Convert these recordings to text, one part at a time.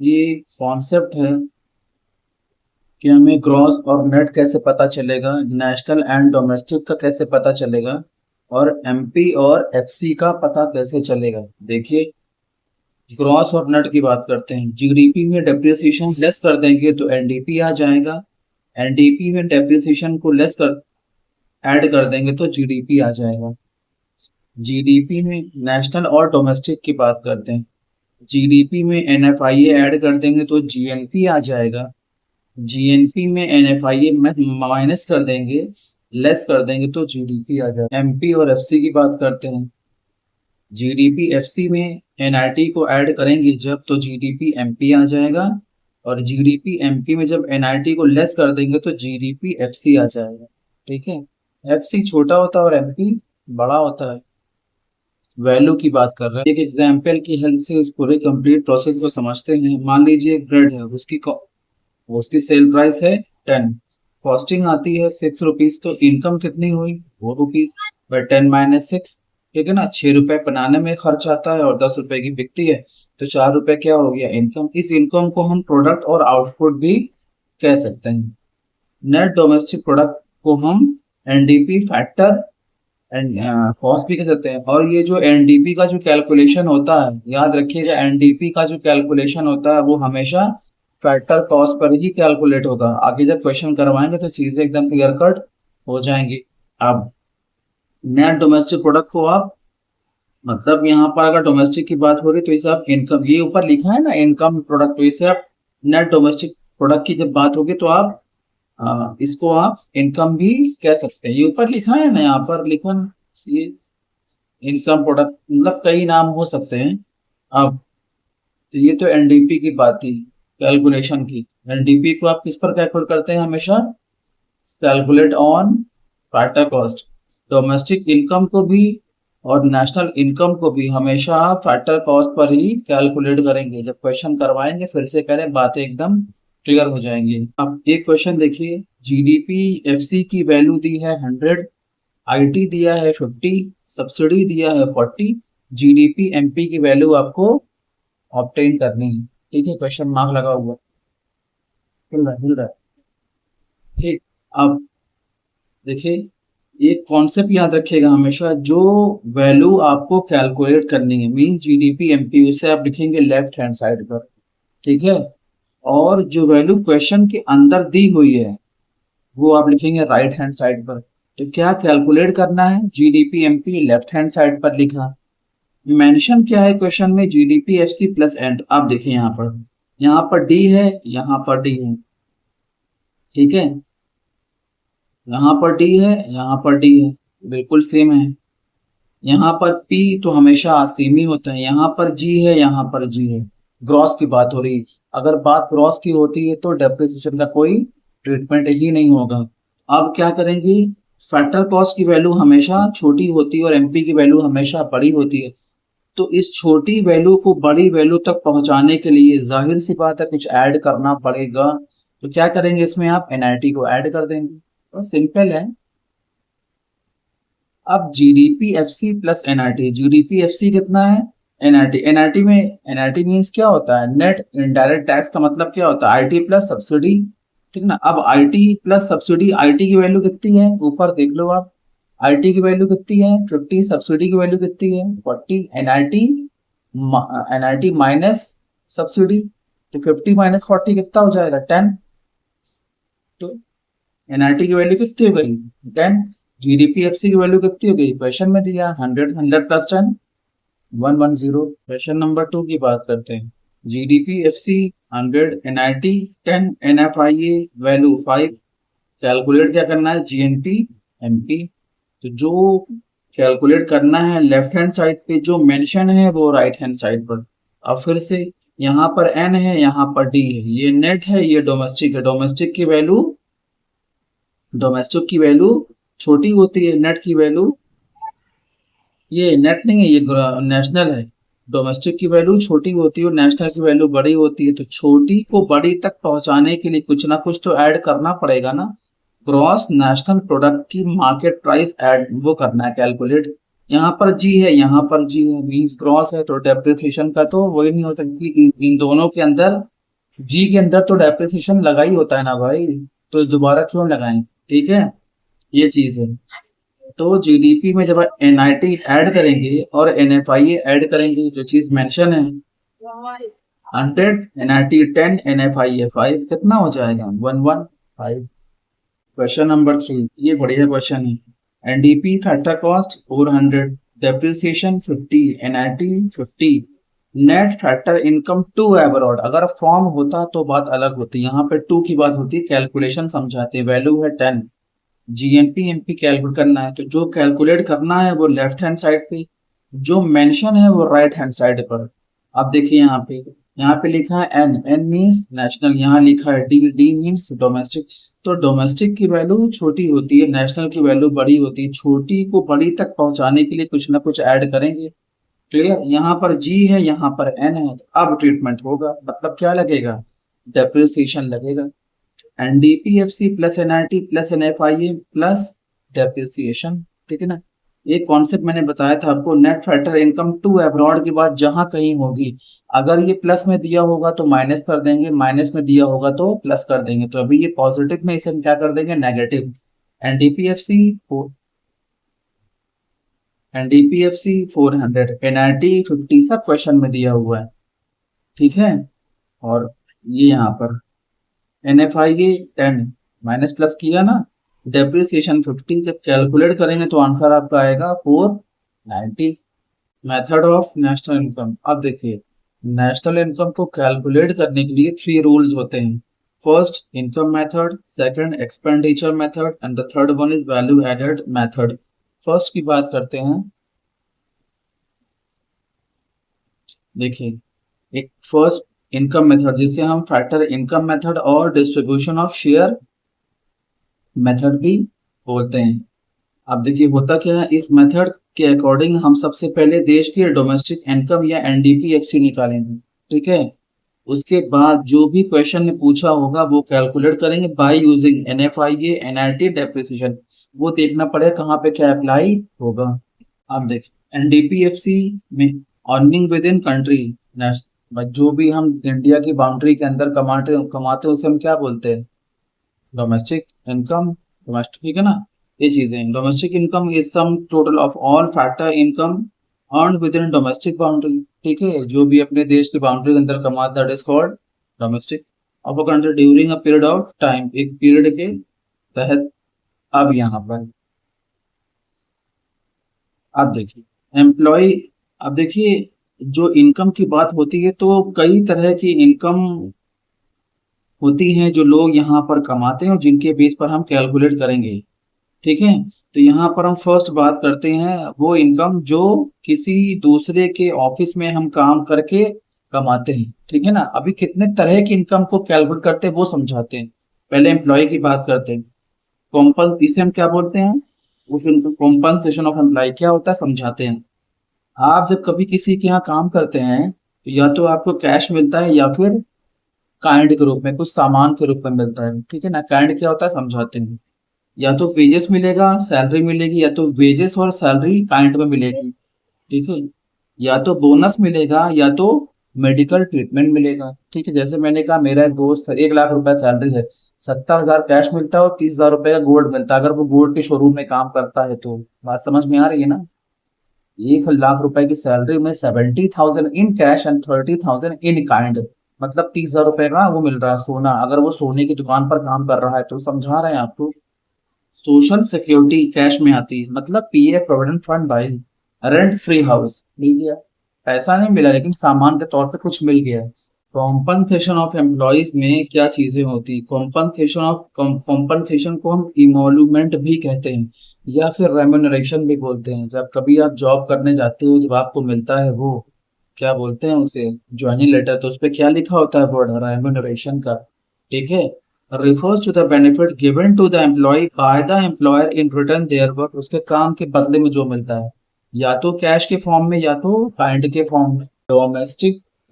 ये कॉन्सेप्ट है कि हमें ग्रॉस और नेट कैसे पता चलेगा, नेशनल एंड डोमेस्टिक का कैसे पता चलेगा, और एमपी और एफसी का पता कैसे चलेगा। देखिए, ग्रॉस और नेट की बात करते हैं। जीडीपी में डेप्रिसिएशन लेस कर देंगे तो एनडीपी आ जाएगा। एनडीपी में डेप्रिसिएशन को लेस कर ऐड कर देंगे तो जीडीपी आ जाएगा। जीडीपी में नेशनल और डोमेस्टिक की बात करते हैं। जीडीपी में एनएफआईए ऐड कर देंगे तो जीएनपी आ जाएगा। जीएनपी में एनएफआईए माइनस कर देंगे, लेस कर देंगे तो जीडीपी आ जाएगा। एमपी और एफसी की बात करते हैं। जीडीपी एफसी में एनआरटी को ऐड करेंगे जब तो जीडीपी एमपी आ जाएगा, और जीडीपी एमपी में जब एनआरटी को लेस कर देंगे तो जीडीपी एफसी आ जाएगा। ठीक है, एफसी छोटा होता है और एमपी बड़ा होता है। वैल्यू की बात कर रहे हैं। एक एग्जाम्पल की हेल्प से इस पूरे कंप्लीट प्रोसेस को समझते हैं। मान लीजिए एक ब्रेड है, उसकी सेल प्राइस है 10, कॉस्टिंग आती है 6 रुपीज, तो इनकम कितनी हुई 4 रुपीज बाई 10 - 6। ठीक है ना, 6 रुपए बनाने में खर्च आता है और 10 रुपए की बिकती है, तो 4 रुपए क्या हो गया इनकम। इस इनकम को हम प्रोडक्ट और आउटपुट भी कह सकते हैं। नेट डोमेस्टिक प्रोडक्ट को हम एनडीपी फैक्टर एंड कॉस्ट भी कह सकते हैं। और ये जो एनडीपी का जो कैलकुलेशन होता है, याद रखिएगा, एनडीपी का जो कैलकुलेशन होता है वो हमेशा फैक्टर कॉस्ट पर ही कैलकुलेट होगा। आगे जब क्वेश्चन करवाएंगे तो चीजें एकदम क्लियर कट हो जाएंगी। अब नेट डोमेस्टिक प्रोडक्ट को आप, मतलब यहाँ पर अगर डोमेस्टिक की बात हो रही तो इसे आप इनकम, ये ऊपर लिखा है ना इनकम प्रोडक्ट, तो इसे आप नेट डोमेस्टिक प्रोडक्ट की जब बात होगी तो आप इसको आप इनकम भी कह सकते हैं। ये ऊपर लिखा है ना, यहाँ पर लिखा है, ये इनकम प्रोडक्ट, मतलब कई नाम हो सकते हैं। अब तो ये तो एनडीपी की बात थी, कैलकुलेशन की। एनडीपी को आप किस पर कैलकुलेट करते हैं हमेशा, calculate on factor cost. Domestic income को भी और नेशनल इनकम को भी हमेशा फैक्टर कॉस्ट पर ही कैलकुलेट करेंगे। जब क्वेश्चन करवाएंगे फिर से करें, बातें एकदम क्लियर हो जाएंगी। अब एक क्वेश्चन देखिए, जीडीपी एफसी की वैल्यू दी है 100, आईटी दिया है 50, सब्सिडी दिया है 40, जीडीपी एमपी की वैल्यू आपको ऑब्टेन करनी है। ठीक है, क्वेश्चन मार्क लगा हुआ मिल रहा है। ठीक, अब देखिए, एक कॉन्सेप्ट याद रखिएगा हमेशा, जो वैल्यू आपको कैलकुलेट करनी है मीन जीडीपी एमपी, उसे आप लिखेंगे लेफ्ट हैंड साइड पर। ठीक है, और जो वैल्यू क्वेश्चन के अंदर दी हुई है वो आप लिखेंगे राइट हैंड साइड पर। तो क्या कैलकुलेट करना है, GDP MP left hand side पर लिखा। मेंशन क्या है क्वेश्चन में, जीडीपी एफसी प्लस एंड। आप देखिए यहाँ पर डी है, यहाँ पर डी है। ठीक है, यहाँ पर डी है, यहाँ पर डी है, बिल्कुल सेम है। यहाँ पर पी तो हमेशा सेम ही होता है, यहाँ पर जी है, यहाँ पर जी है। ग्रॉस की बात हो रही है। अगर बात ग्रॉस की होती है तो डेप्रिसिएशन का कोई ट्रीटमेंट ही नहीं होगा। अब क्या करेंगे, फैक्टर कॉस्ट की वैल्यू हमेशा छोटी होती है और एमपी की वैल्यू हमेशा बड़ी होती है। तो इस छोटी वैल्यू को बड़ी वैल्यू तक पहुंचाने के लिए जाहिर सी बात है कुछ ऐड करना पड़ेगा। तो क्या करेंगे, इसमें आप एनआईटी को ऐड कर देंगे, तो सिंपल है। अब GDP FC plus NRT, GDP FC कितना है, एनआरटी, एनआरटी में, एनआरटी मींस क्या होता है, नेट इनडायरेक्ट टैक्स का मतलब क्या होता है, आईटी प्लस सब्सिडी। ठीक ना, अब आईटी प्लस सब्सिडी, आईटी की वैल्यू कितनी है ऊपर देख लो आप, आईटी की वैल्यू कितनी है 50, सब्सिडी की वैल्यू कितनी है 40, एनआरटी, एनआरटी माइनस सब्सिडी, तो 50 - 40 कितना हो जाएगा 10। तो एनआरटी की वैल्यू कितनी हो गई 10, जीडीपी एफसी की वैल्यू कितनी हो गई, क्वेश्चन में दिया 100, 100 प्लस 10 110। क्वेश्चन नंबर 2 की बात करते हैं। GDP FC 100, NRT 10, NFIA value 5, calculate क्या करना है, जीएनपी एमपी। तो जो कैलकुलेट करना है लेफ्ट हैंड साइड पे, जो मेंशन है वो राइट हैंड साइड पर। अब फिर से यहाँ पर एन है, यहाँ पर डी है, ये नेट है, ये डोमेस्टिक है। डोमेस्टिक की वैल्यू छोटी होती है, नेट की वैल्यू, ये नेट नहीं है, ये नेशनल है। डोमेस्टिक की वैल्यू छोटी होती है और नेशनल की वैल्यू बड़ी होती है। तो छोटी को बड़ी तक पहुंचाने के लिए कुछ ना कुछ तो ऐड करना पड़ेगा ना। ग्रॉस नेशनल प्रोडक्ट की मार्केट प्राइस ऐड वो करना है कैलकुलेट। यहाँ पर जी है, यहाँ पर जी है, मीन्स क्रॉस है, तो डेप्रिसिएशन का तो वही नहीं होता, क्योंकि इन दोनों के अंदर जी के अंदर तो डेप्रिसिएशन लगा ही होता है ना भाई, तो दोबारा क्यों लगाएं। ठीक है, ये चीज है। तो जीडीपी में जब एनआईटी ऐड करेंगे और एनएफआईए ऐड करेंगे, जो चीज मेंशन है, 100 एनआईटी 10 एनएफआईए 5, कितना हो जाएगा 115। क्वेश्चन नंबर 3, ये बढ़िया क्वेश्चन है। NDP factor cost 400, depreciation 50, NIT 50, net factor income 2 abroad. अगर फॉर्म होता तो बात अलग होती, यहाँ पे 2 की बात होती, कैलकुलेशन समझाते, वैल्यू है 10, जीएनपी एमपी कैलकुलेट करना है, तो जो कैलकुलेट करना है वो लेफ्ट हैंड साइड पे, जो मेंशन है वो राइट हैंड साइड पर। अब देखिए यहाँ पे लिखा है एन, एन मीन्स नेशनल, यहाँ लिखा है डी, डी मीन्स डोमेस्टिक। तो डोमेस्टिक की वैल्यू छोटी होती है, नेशनल की वैल्यू बड़ी होती है, छोटी को बड़ी तक पहुंचाने के लिए कुछ ना कुछ ऐड करेंगे। क्लियर, यहाँ पर जी है, यहाँ पर एन है, तो अब ट्रीटमेंट होगा, मतलब क्या लगेगा, डेप्रिसिएशन लगेगा। NDPFC plus NIT plus NFIA plus depreciation. ठीक है ना, एक कॉन्सेप्ट मैंने बताया था आपको, net factor income to abroad के बाद जहां कहीं होगी, अगर ये प्लस में दिया होगा तो माइनस कर देंगे, माइनस में दिया होगा तो प्लस कर देंगे, तो अभी ये पॉजिटिव में, इसे हम क्या कर देंगे, नेगेटिव। एनडीपीएफसी एनडीपीएफसी 400, एनआईटी 50, सब क्वेश्चन में दिया हुआ है। ठीक है, और ये यहाँ पर एनएफआईए 10, माइनस प्लस किया ना, डेप्रिसिएशन 50, जब कैलकुलेट करेंगे तो आंसर आपका आएगा 490। मेथड ऑफ नेशनल इनकम, अब देखिए, नेशनल इनकम को कैलकुलेट करने के लिए 3 रूल्स होते हैं। First income method, second expenditure method, and the third one is value added method. First की बात करते हैं, देखिए, एक फर्स्ट इनकम मेथड, जिसे हम फैक्टर इनकम मेथड और डिस्ट्रीब्यूशन ऑफ शेयर मेथड भी बोलते हैं। अब देखिए होता क्या है, इस मेथड के अकॉर्डिंग हम सबसे पहले देश की डोमेस्टिक इनकम या एनडीपीएफसी निकालेंगे। ठीक है, उसके बाद जो भी क्वेश्चन में पूछा होगा वो कैलकुलेट करेंगे by using NFIA NIT depreciation, वो देखना पड़ेगा कहाँ पे क्या अप्लाई होगा। अब देखिए एनडीपीएफसी में अर्निंग विद इन कंट्री, जो भी हम इंडिया की बाउंड्री के अंदर कमाते कमाते उसे हम क्या बोलते हैं, डोमेस्टिक इनकम। डोमेस्टिक, ठीक है ना, ये चीजें, domestic income is sum total of all factor income earn with in domestic boundary. ठीक है, जो भी अपने देश की बाउंड्री के अंदर कमाता, that is called domestic of a country during a period of time, एक पीरियड के तहत। अब यहाँ पर अब देखिए एम्प्लॉय, अब देखिए जो इनकम की बात होती है तो कई तरह की इनकम होती हैं जो लोग यहाँ पर कमाते हैं और जिनके बेस पर हम कैलकुलेट करेंगे। ठीक है, तो यहाँ पर हम फर्स्ट बात करते हैं वो इनकम जो किसी दूसरे के ऑफिस में हम काम करके कमाते हैं। ठीक है ना, अभी कितने तरह की इनकम को कैलकुलेट करते हैं वो समझाते हैं। पहले एम्प्लॉय की बात करते हैं, कॉम्पन, इसे हम क्या बोलते हैं, उस कॉम्पनसेशन ऑफ एम्प्लॉय क्या होता है समझाते हैं। आप जब कभी किसी के यहाँ काम करते हैं तो या तो आपको कैश मिलता है या फिर काइंड के रूप में, कुछ सामान के रूप में मिलता है। ठीक है ना, काइंड क्या होता है समझाते हैं, या तो वेजेस मिलेगा, सैलरी मिलेगी, या तो वेजेस और सैलरी काइंड में मिलेगी। ठीक है, या तो बोनस मिलेगा या तो मेडिकल ट्रीटमेंट मिलेगा। ठीक है, जैसे मैंने कहा मेरा एक दोस्त है, 1 लाख रुपए सैलरी है, 70,000 कैश मिलता है और 30,000 रुपए का गोल्ड मिलता है, अगर वो गोल्ड के शोरूम में काम करता है तो। बात समझ में आ रही है ना, 1 लाख रुपए की सैलरी में 70,000 in cash and 30,000 in kind, मतलब 30,000 रुपए का वो मिल रहा है सोना, अगर वो सोने की दुकान पर काम कर रहा है तो। समझा रहे हैं आपको, सोशल सिक्योरिटी कैश में आती है, मतलब पीएफ प्रोविडेंट फंड भाई, रेंट फ्री हाउस मिल गया, पैसा नहीं मिला लेकिन सामान के तौर पे कुछ मिल गया। कॉम्पनसेशन ऑफ एम्प्लॉयज में क्या चीजें होती, कॉम्पनसेशन को हम इमोल्यूमेंट भी कहते हैं या फिर रेम्यूनरेशन भी बोलते हैं। जब कभी आप जॉब करने जाते हो, जब आपको मिलता है वो क्या बोलते हैं उसे, ज्वाइनिंग लेटर, तो उस पर क्या लिखा होता है, वर्ड रेम्यूनरेशन का। ठीक है, refers to the benefit given to the employee by the employer in return their work, उसके काम के बदले में जो मिलता है, या तो कैश के फॉर्म में या तो काइंड के फॉर्म में।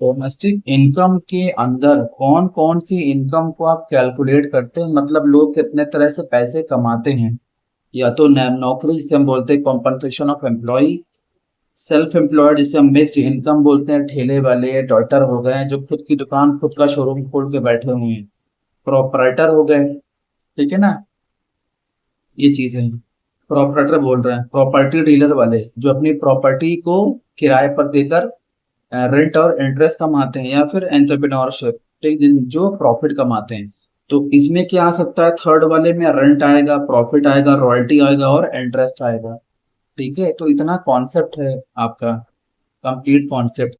डोमेस्टिक इनकम के अंदर कौन कौन सी इनकम को आप कैलकुलेट करते हैं, मतलब लोग कितने तरह से पैसे कमाते हैं। या तो नौकरी जिसे हम बोलते हैं compensation of employee, self employed जिसे हम मिक्स्ड इनकम बोलते हैं, ठेले वाले डॉक्टर हो गए जो खुद की दुकान खुद का शोरूम खोल के बैठे हुए हैं, प्रोपराइटर हो गए, ठीक है ना, ये चीजें प्रोपराइटर बोल रहे हैं। प्रॉपर्टी डीलर वाले जो अपनी प्रॉपर्टी को किराए पर देकर रेंट और इंटरेस्ट कमाते हैं, या फिर एंटरप्रेन्योरशिप, ठीक, जो प्रॉफिट कमाते हैं। तो इसमें क्या आ सकता है, थर्ड वाले में रेंट आएगा, प्रॉफिट आएगा, रॉयल्टी आएगा और इंटरेस्ट आएगा। ठीक है, तो इतना कॉन्सेप्ट है आपका, कंप्लीट कॉन्सेप्ट।